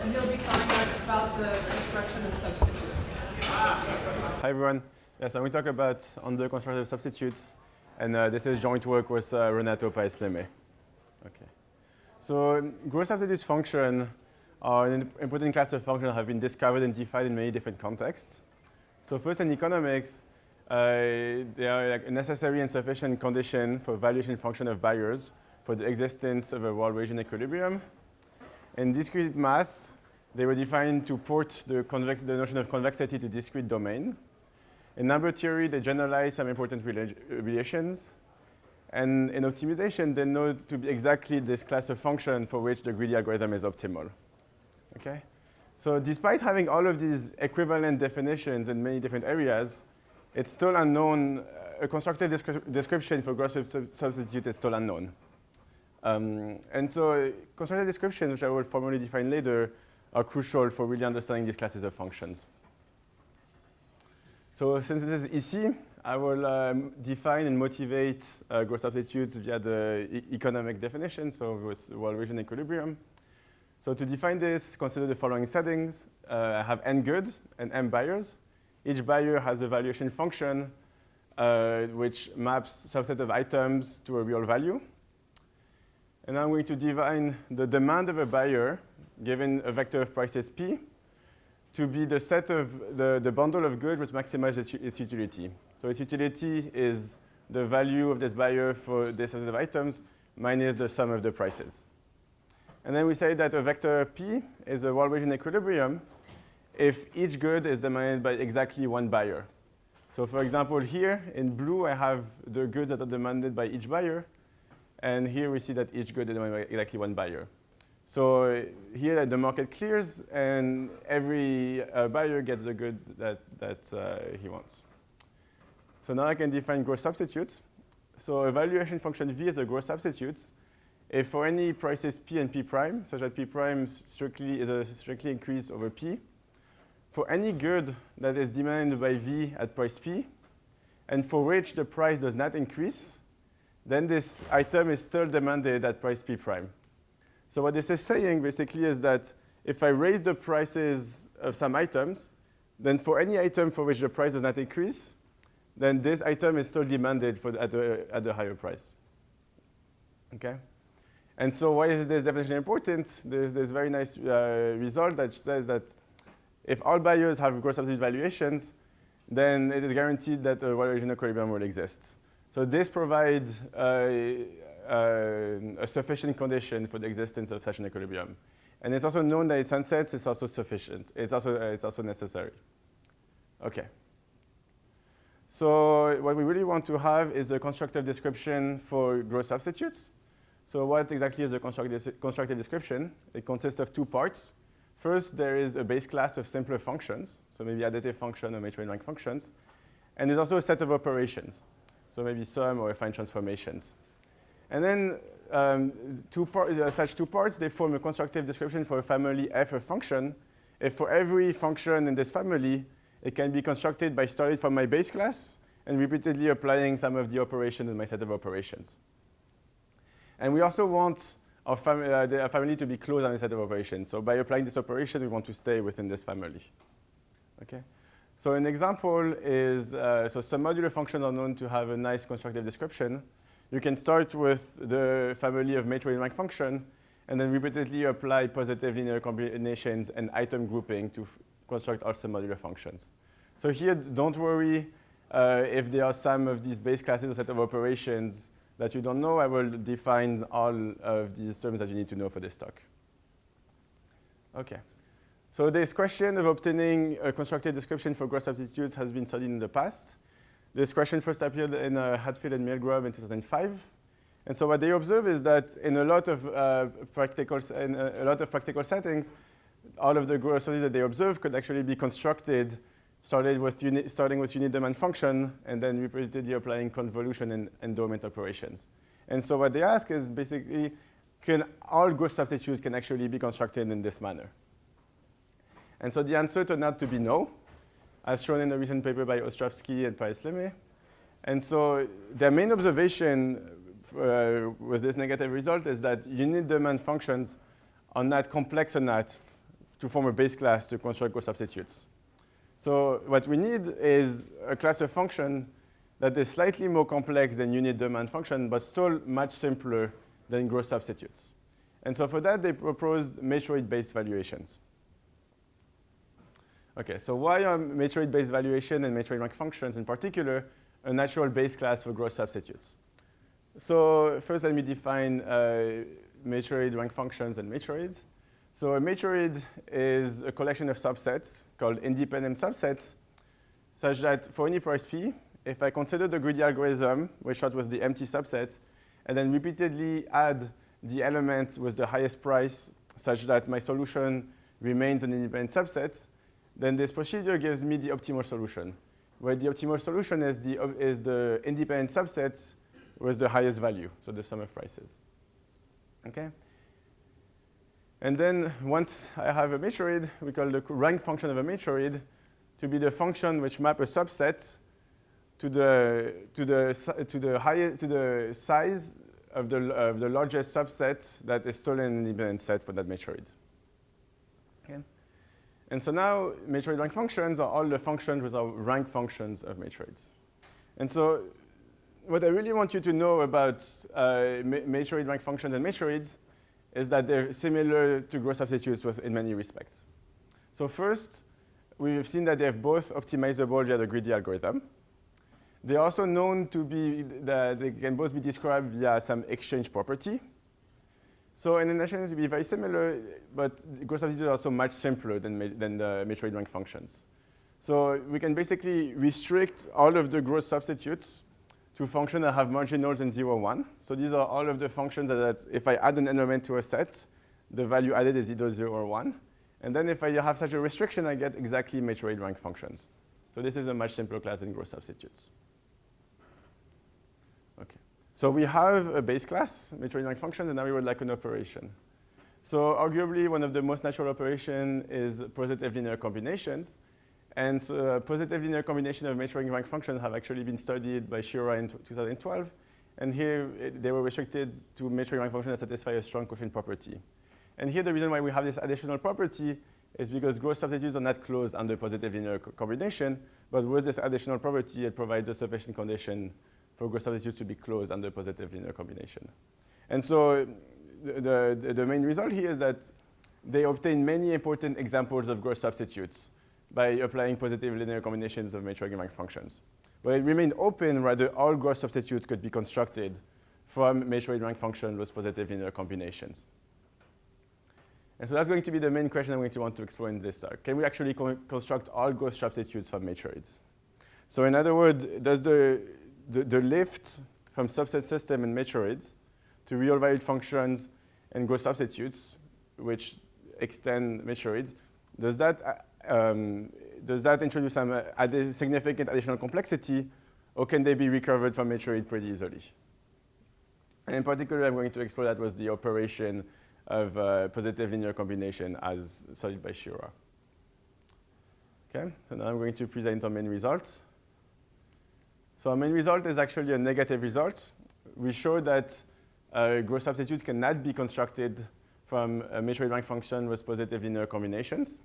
And he'll be telling us about the construction of substitutes. Hi everyone. Yes, I'm going to talk about on the constructive substitutes, and this is joint work with Renato, Paes, Leme. Okay. So gross substitutes function are an important class of functions that have been discovered and defined in many different contexts. So first in economics, they are like a necessary and sufficient condition for valuation function of Bayers for the existence of a Walrasian equilibrium. In discrete math, they were defined to port the notion of convexity to discrete domain. In number theory, they generalize some important relations. And in optimization, they know to be exactly this class of function for which the greedy algorithm is optimal. Okay? So despite having all of these equivalent definitions in many different areas, it's still unknown. A constructive description for gross substitute is still unknown. And so constructive descriptions, which I will formally define later, are crucial for really understanding these classes of functions. So since this is EC, I will define and motivate gross substitutes via the economic definition, so with Walrasian equilibrium. So to define this, consider the following settings. I have n good and m Bayers. Each Bayer has a valuation function which maps subset of items to a real value. And I'm going to define the demand of a Bayer, given a vector of prices P, to be the set of the bundle of goods which maximizes its utility. So its utility is the value of this Bayer for this set of items minus the sum of the prices. And then we say that a vector P is a Walrasian equilibrium if each good is demanded by exactly one Bayer. So for example, here in blue, I have the goods that are demanded by each Bayer. And here we see that each good is demanded by exactly one Bayer. So here the market clears, and every buyer gets the good that he wants. So now I can define gross substitutes. So a valuation function V is a gross substitute if for any prices P and P prime, such that P prime strictly is a strictly increase over P, for any good that is demanded by V at price P, and for which the price does not increase, then this item is still demanded at price P prime. So what this is saying basically is that if I raise the prices of some items, then for any item for which the price does not increase, then this item is still demanded at the higher price. Okay? And so why is this definition important? There's this very nice result that says that if all buyers have gross substitute valuations, then it is guaranteed that a Walrasian equilibrium will exist. So this provides a sufficient condition for the existence of such an equilibrium. And it's also known that in some sense it's also sufficient. It's also necessary. Okay. So what we really want to have is a constructive description for gross substitutes. So what exactly is a constructive description? It consists of two parts. First, there is a base class of simpler functions, so maybe additive function or MATROID rank functions. And there's also a set of operations, so maybe sum or affine transformations. And then such two parts, they form a constructive description for a family F of function. If for every function in this family, it can be constructed by starting from my base class and repeatedly applying some of the operations in my set of operations. And we also want our family to be closed on a set of operations. So by applying this operation, we want to stay within this family. Okay? So an example is, so some modular functions are known to have a nice constructive description. You can start with the family of MATROID rank function, and then repeatedly apply positive linear combinations and item grouping to construct all submodular functions. So here, don't worry if there are some of these base classes or set of operations that you don't know. I will define all of these terms that you need to know for this talk. Okay. So this question of obtaining a constructive description for gross substitutes has been studied in the past. This question first appeared in Hatfield and Milgram in 2005. And so what they observe is that in a lot of practical settings, all of the gross substitutes that they observe could actually be constructed starting with unit demand function and then repeatedly applying convolution and endowment operations. And so what they ask is basically, can all gross substitutes can actually be constructed in this manner? And so the answer turned out to be no, as shown in a recent paper by Ostrovsky and Paes Leme. And so their main observation with this negative result is that unit demand functions are not complex enough to form a base class to construct Gauss substitutes. So what we need is a class of function that is slightly more complex than unit demand function, but still much simpler than Gauss substitutes. And so for that, they proposed MATROID-based valuations. Okay, so why are MATROID-based valuation and MATROID rank functions in particular a natural base class for Gauss substitutes? So first, let me define MATROID rank functions and MATROIDs. So a MATROID is a collection of subsets called independent subsets, such that for any price p, if I consider the greedy algorithm, we start with the empty subset, and then repeatedly add the elements with the highest price, such that my solution remains an independent subset, then this procedure gives me the optimal solution, where the optimal solution is the independent subset with the highest value, so the sum of prices. Okay? And then once I have a MATROID, we call the rank function of a MATROID to be the function which map a subset to the size of the largest subset that is still an independent set for that MATROID. Okay? And so now MATROID rank functions are all the functions with our rank functions of MATROIDs. And so what I really want you to know about MATROID rank functions and MATROIDs is that they're similar to Gauss substitutes in many respects. So first, we've seen that they're both optimizable via the greedy algorithm. They're also known to be that they can both be described via some exchange property. So in addition to be very similar, but Gauss substitutes are also much simpler than the MATROID rank functions. So we can basically restrict all of the Gauss substitutes to functions that have marginals in 0, 1. So these are all of the functions that if I add an element to a set, the value added is either 0 or 1. And then if I have such a restriction, I get exactly MATROID rank functions. So this is a much simpler class than Gauss substitutes. Okay. So we have a base class, MATROID rank functions, and now we would like an operation. So arguably, one of the most natural operations is positive linear combinations. And so positive linear combination of MATROID rank functions have actually been studied by Shira in 2012. And here, they were restricted to MATROID rank functions that satisfy a strong quotient property. And here, the reason why we have this additional property is because Gauss substitutes are not closed under positive linear combination. But with this additional property, it provides a sufficient condition for Gauss substitutes to be closed under positive linear combination. And so the main result here is that they obtain many important examples of Gauss substitutes by applying positive linear combinations of MATROID rank functions. But it remained open whether all Gauss substitutes could be constructed from MATROID rank functions with positive linear combinations. And so that's going to be the main question I'm going to want to explore in this talk. Can we actually construct all Gauss substitutes from MATROIDs? So in other words, does the lift from subset system in MATROIDs to real valued functions and Gauss substitutes, which extend MATROIDs, does that introduce some significant additional complexity, or can they be recovered from MATROID pretty easily? And in particular, I'm going to explore that with the operation of positive linear combination as studied by Shira. Okay, so now I'm going to present our main result. So our main result is actually a negative result. We show that Gauss substitutes cannot be constructed from a MATROID rank function with positive linear combinations.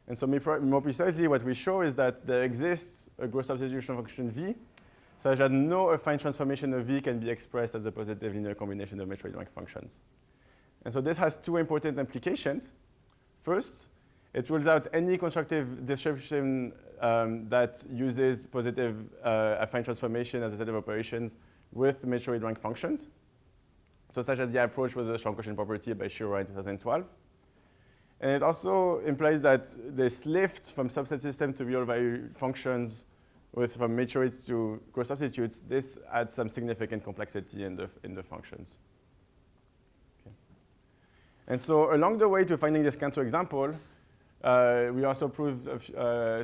And so more precisely, what we show is that there exists a Gauss substitution function V, such that no affine transformation of V can be expressed as a positive linear combination of MATROID rank functions. And so this has two important implications. First, it rules out any constructive description that uses positive affine transformation as a set of operations with MATROID rank functions. So such as the approach with the strong quotient property by Shira in 2012. And it also implies that this lift from subset system to real value functions from MATROIDs to Gauss substitutes, this adds some significant complexity in the functions. Okay. And so along the way to finding this counterexample, we also proved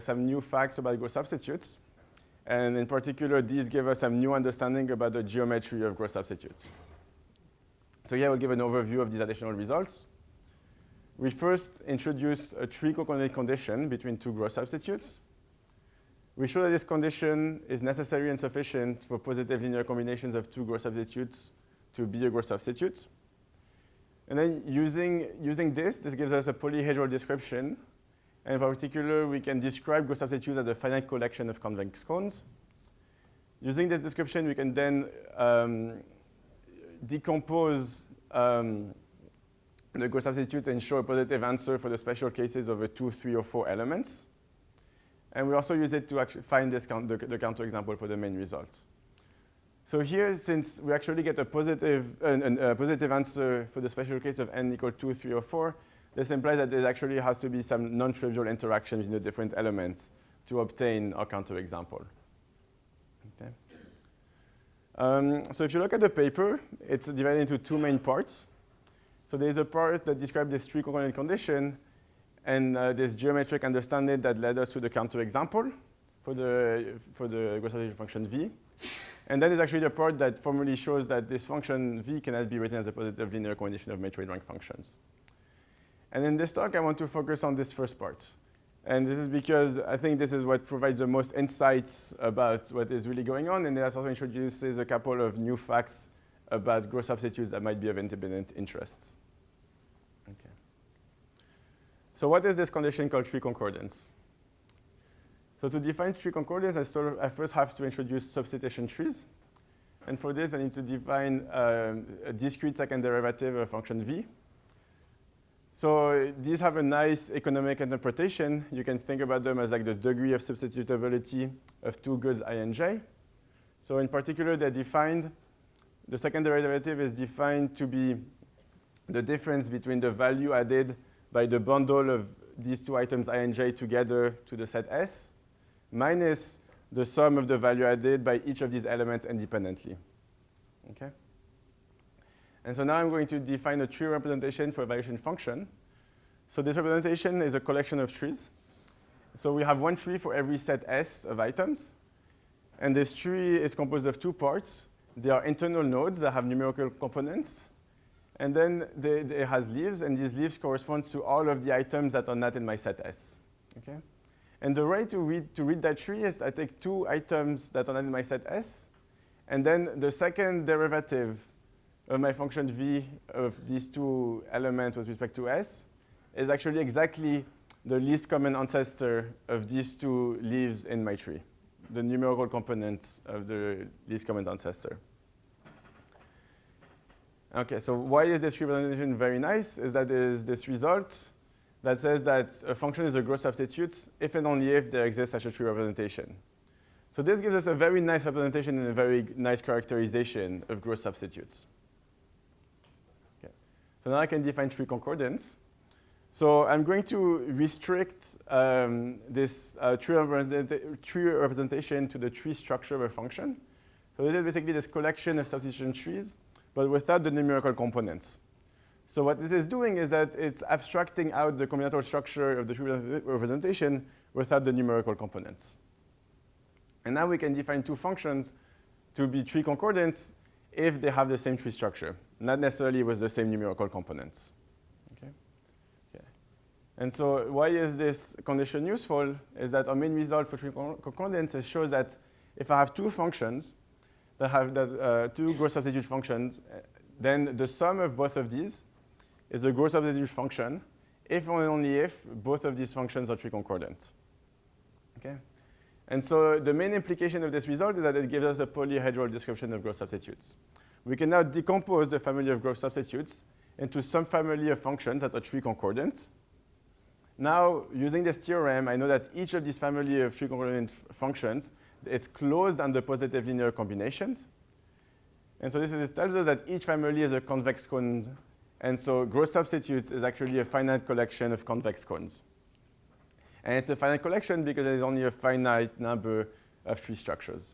some new facts about Gauss substitutes. And in particular, these give us some new understanding about the geometry of Gauss substitutes. So here I will give an overview of these additional results. We first introduced a TREE-CONCORDANT condition between two Gauss substitutes. We show that this condition is necessary and sufficient for positive linear combinations of two Gauss substitutes to be a Gauss substitute. And then using this gives us a polyhedral description. And in particular, we can describe group substitutes as a finite collection of convex cones. Using this description, we can then decompose the group substitute and show a positive answer for the special cases of 2, 3, or 4 elements. And we also use it to actually find this the counterexample for the main result. So here, since we actually get a positive answer for the special case of n equal 2, 3, or 4, this implies that there actually has to be some non-trivial interaction between the different elements to obtain our counterexample. Okay. So if you look at the paper, it's divided into 2 main parts. So there's a part that describes this tree-concordant condition and this geometric understanding that led us to the counterexample for the group substitution function v. And then there's actually the part that formally shows that this function v cannot be written as a positive linear combination of Matroid rank functions. And in this talk, I want to focus on this first part. And this is because I think this is what provides the most insights about what is really going on, and it also introduces a couple of new facts about group substitutes that might be of independent interest. Okay. So what is this condition called tree concordance? So to define tree concordance, I first have to introduce substitution trees. And for this, I need to define a discrete second derivative of function v. So these have a nice economic interpretation. You can think about them as like the degree of substitutability of 2 goods I and j. So in particular, they're defined, the second derivative is defined to be the difference between the value added by the bundle of these 2 items I and j together to the set S, minus the sum of the value added by each of these elements independently. Okay? And so now I'm going to define a tree representation for a evaluation function. So this representation is a collection of trees. So we have one tree for every set S of items. And this tree is composed of 2 parts. They are internal nodes that have numerical components. And then it has leaves, and these leaves correspond to all of the items that are not in my set S. Okay? And the way to read that tree is I take 2 items that are not in my set S, and then the second derivative of my function v of these 2 elements with respect to S is actually exactly the least common ancestor of these 2 leaves in my tree, the numerical components of the least common ancestor. Okay, so why is this tree representation very nice? Is that there is this result that says that a function is a group substitute if and only if there exists such a tree representation. So this gives us a very nice representation and a very nice characterization of group substitutes. Okay. So now I can define tree concordance. So I'm going to restrict this tree representation to the tree structure of a function. So this is basically this collection of substitution trees, but without the numerical components. So what this is doing is that it's abstracting out the combinatorial structure of the tree representation without the numerical components. And now we can define 2 functions to be tree concordant if they have the same tree structure, not necessarily with the same numerical components. Okay? Okay. And so why is this condition useful is that our main result for tree concordance shows that if I have 2 functions that have 2 group substitute functions, then the sum of both of these is a group substitute function if and only if both of these functions are tree concordant. Okay? And so the main implication of this result is that it gives us a polyhedral description of group substitutes. We can now decompose the family of group substitutes into some family of functions that are tree concordant. Now, using this theorem, I know that each of these family of tree concordant functions, it's closed under positive linear combinations. And so this tells us that each family is a convex cone. And so group substitutes is actually a finite collection of convex cones. And it's a finite collection because there is only a finite number of tree structures.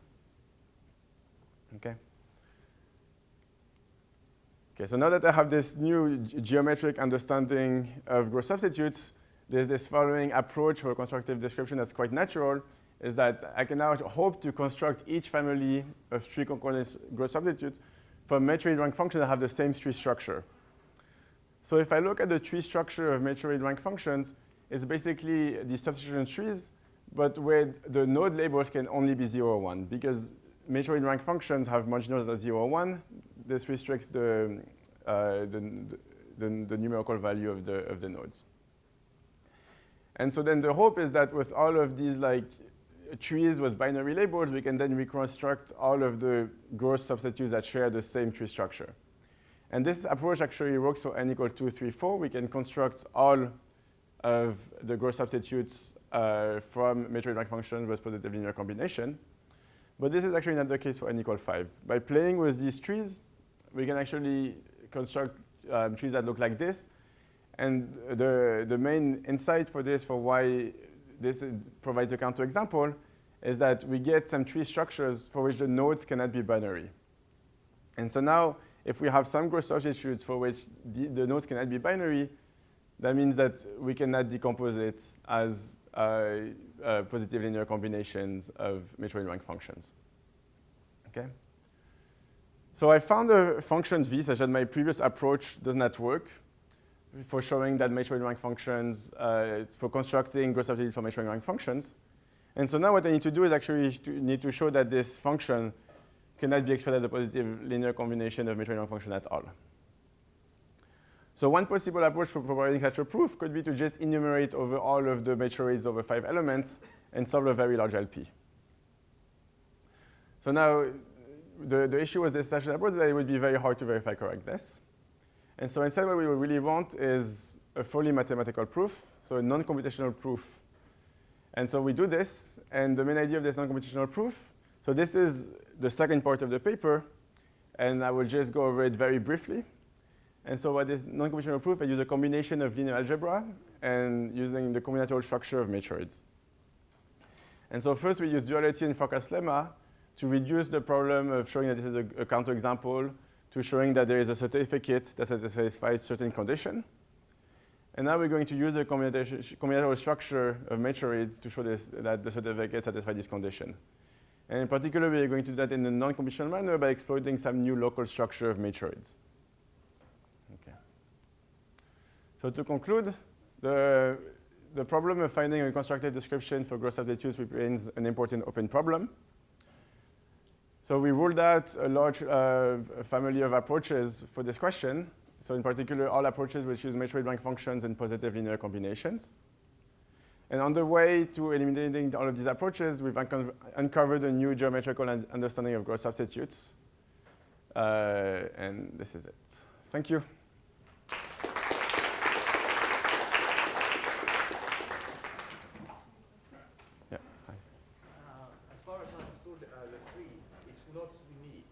Okay? Okay, so now that I have this new geometric understanding of group substitutes, there's this following approach for a constructive description that's quite natural, is that I can now hope to construct each family of tree concordant group substitutes from Matroid rank functions that have the same tree structure. So if I look at the tree structure of Matroid rank functions, it's basically the substitution trees, but where the node labels can only be 0 or 1, because Matroid rank functions have marginals that are 0 or 1. This restricts the the numerical value of the nodes. And so then the hope is that with all of these like trees with binary labels, we can then reconstruct all of the gross substitutes that share the same tree structure. And this approach actually works for n equal 2, 3, 4. We can construct all of the gross substitutes from matrix rank functions with positive linear combination. But this is actually not the case for n equal 5. By playing with these trees, we can actually construct trees that look like this. And the main insight for this, for why this provides a counterexample, is that we get some tree structures for which the nodes cannot be binary. And so now, if we have some gross substitutes for which the nodes cannot be binary, that means that we cannot decompose it as positive linear combinations of matrix rank functions. Okay? So I found a function v such that my previous approach does not work for showing that matrix rank functions, for constructing gross substitutes for matrix rank functions. And so now what I need to do is actually need to show that this function cannot be expressed as a positive linear combination of matrix rank function at all. So one possible approach for providing such a proof could be to just enumerate over all of the matrices over 5 elements and solve a very large LP. So now the issue with this such an approach is that it would be very hard to verify correctness. And so instead what we really want is a fully mathematical proof, so a non-computational proof. And so we do this, and the main idea of this non-computational proof, so this is the second part of the paper, and I will just go over it very briefly. And so what is non-computational proof? I use a combination of linear algebra and using the combinatorial structure of matroids. And so first we use duality and forecast lemma to reduce the problem of showing that this is a counterexample to showing that there is a certificate that satisfies certain condition. And now we're going to use the combinatorial structure of matroids to show that the certificate satisfies this condition. And in particular, we're going to do that in a non-computational manner by exploiting some new local structure of matroids. Okay. So to conclude, the problem of finding a constructive description for gross substitutes remains an important open problem. So we ruled out a large family of approaches for this question. So in particular, all approaches which use matrix rank functions and positive linear combinations. And on the way to eliminating all of these approaches, we've uncovered a new geometrical understanding of gross substitutes. And this is it. Thank you. Yeah. Hi. As far as I understood, the tree, it's not unique.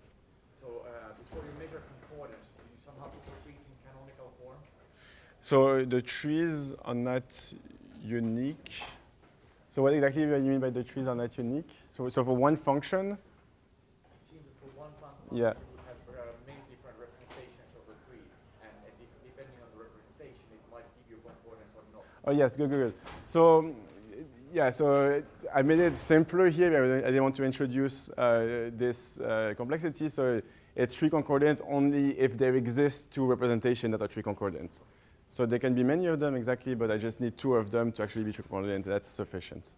So before you measure concordance, you somehow put the trees in canonical form? So the trees are not unique. So what exactly do you mean by the trees are not unique? So for one function? It seems that for one function, yeah. you would have many different representations of the tree. And depending on the representation, it might give you concordance or not. Oh, yes, good. So, yeah, so I made it simpler here. I didn't want to introduce this complexity. So it's tree concordance only if there exists two representations that are tree concordance. So there can be many of them exactly, but I just need two of them to actually be tree concordant. That's sufficient.